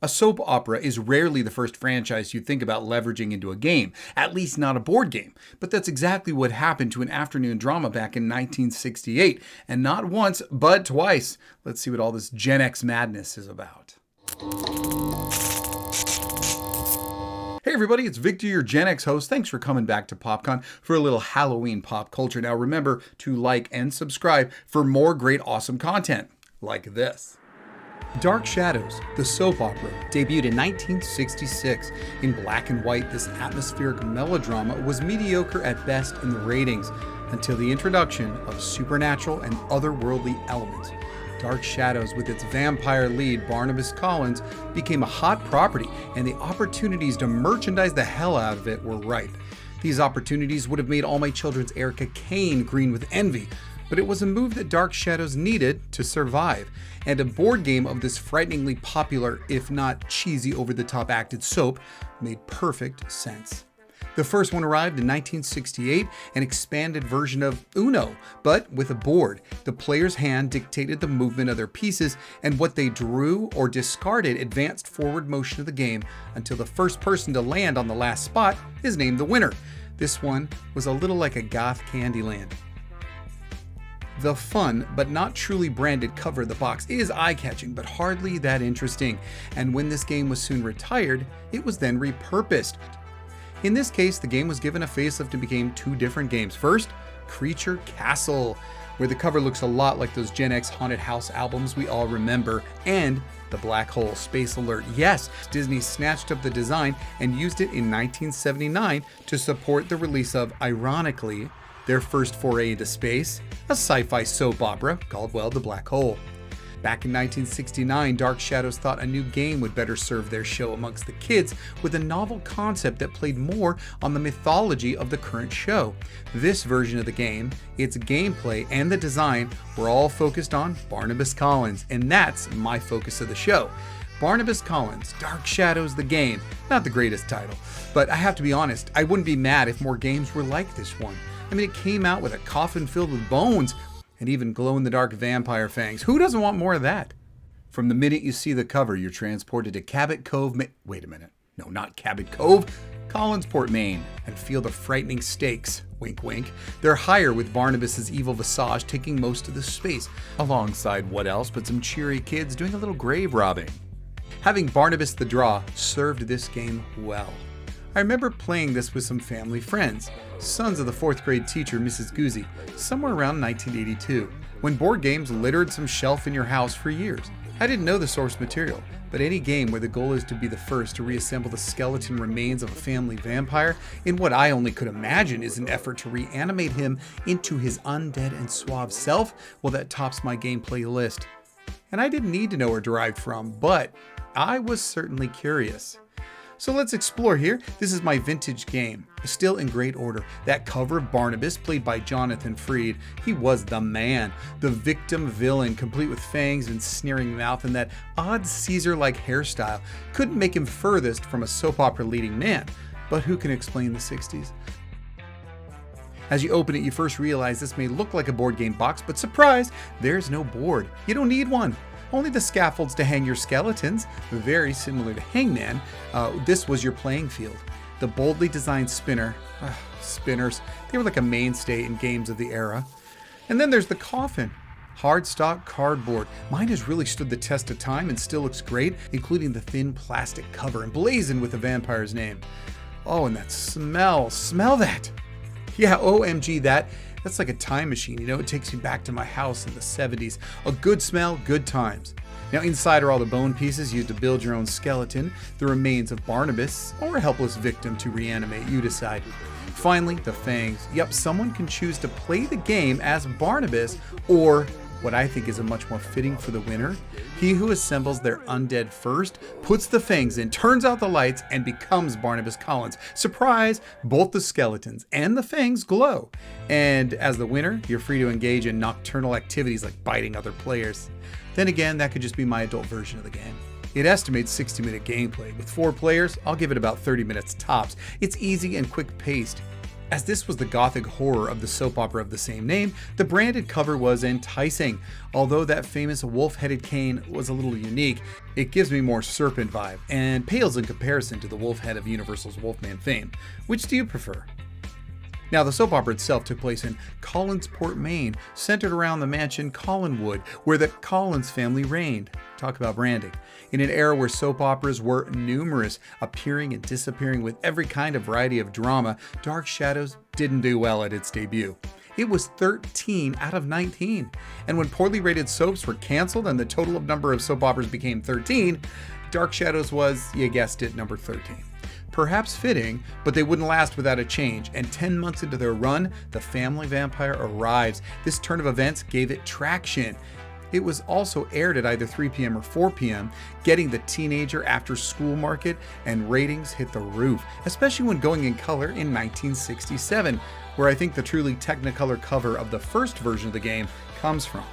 A soap opera is rarely the first franchise you think about leveraging into a game, at least not a board game. But that's exactly what happened to an afternoon drama back in 1968, and not once, but twice. Let's see what all this Gen X madness is about. Hey everybody, it's Victor, your Gen X host. Thanks for coming back to PopCon for a little Halloween pop culture. Now remember to like and subscribe for more great awesome content like this. Dark Shadows, the soap opera, debuted in 1966. In black and white, this atmospheric melodrama was mediocre at best in the ratings until the introduction of supernatural and otherworldly elements. Dark Shadows, with its vampire lead Barnabas Collins, became a hot property, and the opportunities to merchandise the hell out of it were ripe. These opportunities would have made All My Children's Erica Kane green with envy, but it was a move that Dark Shadows needed to survive, and a board game of this frighteningly popular, if not cheesy over-the-top acted soap, made perfect sense. The first one arrived in 1968, an expanded version of Uno, but with a board. The player's hand dictated the movement of their pieces, and what they drew or discarded advanced forward motion of the game until the first person to land on the last spot is named the winner. This one was a little like a goth Candyland. The fun, but not truly branded cover of the box is eye-catching, but hardly that interesting. And when this game was soon retired, it was then repurposed. In this case, the game was given a facelift and became two different games. First, Creature Castle, where the cover looks a lot like those Gen X haunted house albums we all remember, and The Black Hole Space Alert. Yes, Disney snatched up the design and used it in 1979 to support the release of, ironically, their first foray into space, a sci-fi soap opera called, well, The Black Hole. Back in 1969, Dark Shadows thought a new game would better serve their show amongst the kids with a novel concept that played more on the mythology of the current show. This version of the game, its gameplay, and the design were all focused on Barnabas Collins, and that's my focus of the show. Barnabas Collins, Dark Shadows the game. Not the greatest title, but I have to be honest, I wouldn't be mad if more games were like this one. I mean, it came out with a coffin filled with bones and even glow-in-the-dark vampire fangs. Who doesn't want more of that? From the minute you see the cover, you're transported to Cabot Cove, wait a minute. No, not Cabot Cove. Collinsport, Maine, and feel the frightening stakes. Wink, wink. They're higher with Barnabas's evil visage taking most of the space, alongside what else but some cheery kids doing a little grave robbing. Having Barnabas the draw served this game well. I remember playing this with some family friends, sons of the 4th grade teacher Mrs. Guzzi, somewhere around 1982, when board games littered some shelf in your house for years. I didn't know the source material, but any game where the goal is to be the first to reassemble the skeleton remains of a family vampire in what I only could imagine is an effort to reanimate him into his undead and suave self, well, that tops my gameplay list. And I didn't need to know where it derived from, but I was certainly curious. So let's explore here. This is my vintage game, still in great order. That cover of Barnabas, played by Jonathan Freed, he was the man. The victim villain, complete with fangs and sneering mouth and that odd Caesar-like hairstyle, couldn't make him furthest from a soap opera leading man. But who can explain the 60s? As you open it, you first realize this may look like a board game box, but surprise, there's no board. You don't need one. Only the scaffolds to hang your skeletons, very similar to Hangman. This was your playing field. The boldly designed spinners, they were like a mainstay in games of the era. And then there's the coffin. Hardstock cardboard. Mine has really stood the test of time and still looks great, including the thin plastic cover emblazoned with the vampire's name. Oh, and that smell that. Yeah, OMG, that's like a time machine, you know, it takes me back to my house in the 70s. A good smell, good times. Now inside are all the bone pieces used to build your own skeleton, the remains of Barnabas, or a helpless victim to reanimate, you decide. Finally, the fangs. Yep, someone can choose to play the game as Barnabas, or what I think is a much more fitting for the winner, he who assembles their undead first, puts the fangs in, turns out the lights, and becomes Barnabas Collins. Surprise! Both the skeletons and the fangs glow. And as the winner, you're free to engage in nocturnal activities like biting other players. Then again, that could just be my adult version of the game. It estimates 60-minute gameplay. With 4 players, I'll give it about 30 minutes tops. It's easy and quick-paced. As this was the gothic horror of the soap opera of the same name, the branded cover was enticing. Although that famous wolf-headed cane was a little unique, it gives me more serpent vibe, and pales in comparison to the wolf head of Universal's Wolfman fame. Which do you prefer? Now, the soap opera itself took place in Collinsport, Maine, centered around the mansion Collinwood, where the Collins family reigned. Talk about branding. In an era where soap operas were numerous, appearing and disappearing with every kind of variety of drama, Dark Shadows didn't do well at its debut. It was 13 out of 19. And when poorly rated soaps were canceled and the total number of soap operas became 13, Dark Shadows was, you guessed it, number 13. Perhaps fitting, but they wouldn't last without a change, and 10 months into their run, the family vampire arrives. This turn of events gave it traction. It was also aired at either 3 p.m. or 4 p.m., getting the teenager after school market, and ratings hit the roof, especially when going in color in 1967, where I think the truly Technicolor cover of the first version of the game comes from.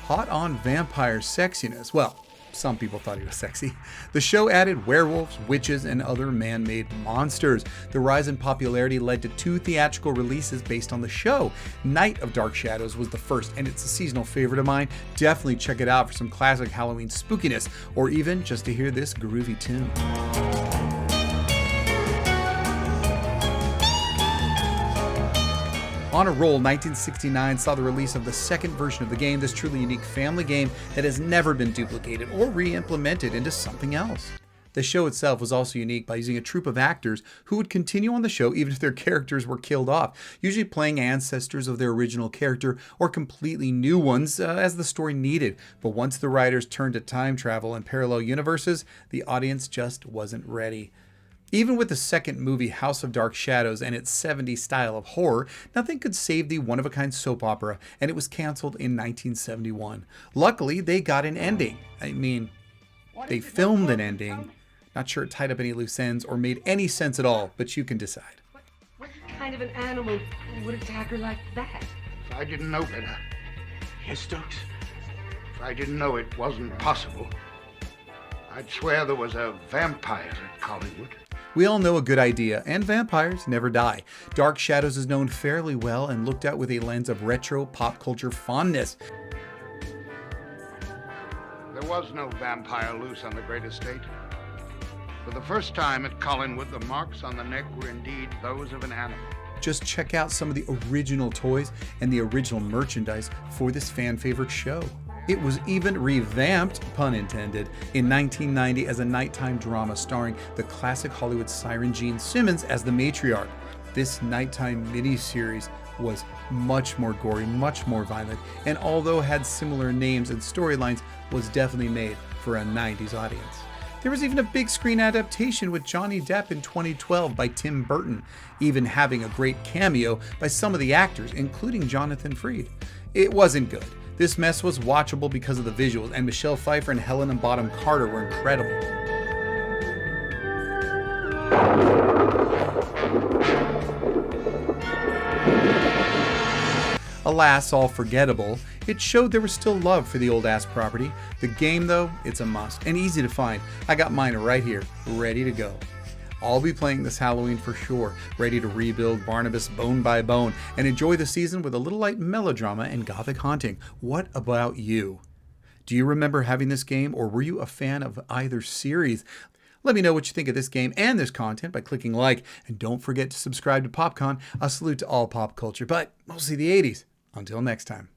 Hot on vampire sexiness. Well, some people thought he was sexy. The show added werewolves, witches, and other man-made monsters. The rise in popularity led to 2 theatrical releases based on the show. Night of Dark Shadows was the first, and it's a seasonal favorite of mine. Definitely check it out for some classic Halloween spookiness, or even just to hear this groovy tune. On a roll, 1969 saw the release of the second version of the game, this truly unique family game that has never been duplicated or re-implemented into something else. The show itself was also unique by using a troupe of actors who would continue on the show even if their characters were killed off, usually playing ancestors of their original character or completely new ones as the story needed. But once the writers turned to time travel and parallel universes, the audience just wasn't ready. Even with the second movie, House of Dark Shadows, and its 70s style of horror, nothing could save the one-of-a-kind soap opera, and it was canceled in 1971. Luckily, they got an ending. I mean, they filmed an ending. Not sure it tied up any loose ends or made any sense at all, but you can decide. What kind of an animal would attack her like that? If I didn't know better, Yes, Stokes? if I didn't know it wasn't possible, I'd swear there was a vampire at Collinwood. We all know a good idea, and vampires never die. Dark Shadows is known fairly well and looked at with a lens of retro pop culture fondness. There was no vampire loose on the great estate. For the first time at Collinwood, the marks on the neck were indeed those of an animal. Just check out some of the original toys and the original merchandise for this fan favorite show. It was even revamped, pun intended, in 1990 as a nighttime drama starring the classic Hollywood siren Gene Simmons as the matriarch. This nighttime miniseries was much more gory, much more violent, and although had similar names and storylines, was definitely made for a 90s audience. There was even a big screen adaptation with Johnny Depp in 2012 by Tim Burton, even having a great cameo by some of the actors, including Jonathan Freed. It wasn't good. This mess was watchable because of the visuals, and Michelle Pfeiffer and Helena Bonham Carter were incredible. Alas, all forgettable, it showed there was still love for the old-ass property. The game, though, it's a must, and easy to find. I got mine right here, ready to go. I'll be playing this Halloween for sure, ready to rebuild Barnabas bone by bone and enjoy the season with a little light melodrama and gothic haunting. What about you? Do you remember having this game, or were you a fan of either series? Let me know what you think of this game and this content by clicking like, and don't forget to subscribe to PopCon. A salute to all pop culture, but mostly the 80s. Until next time.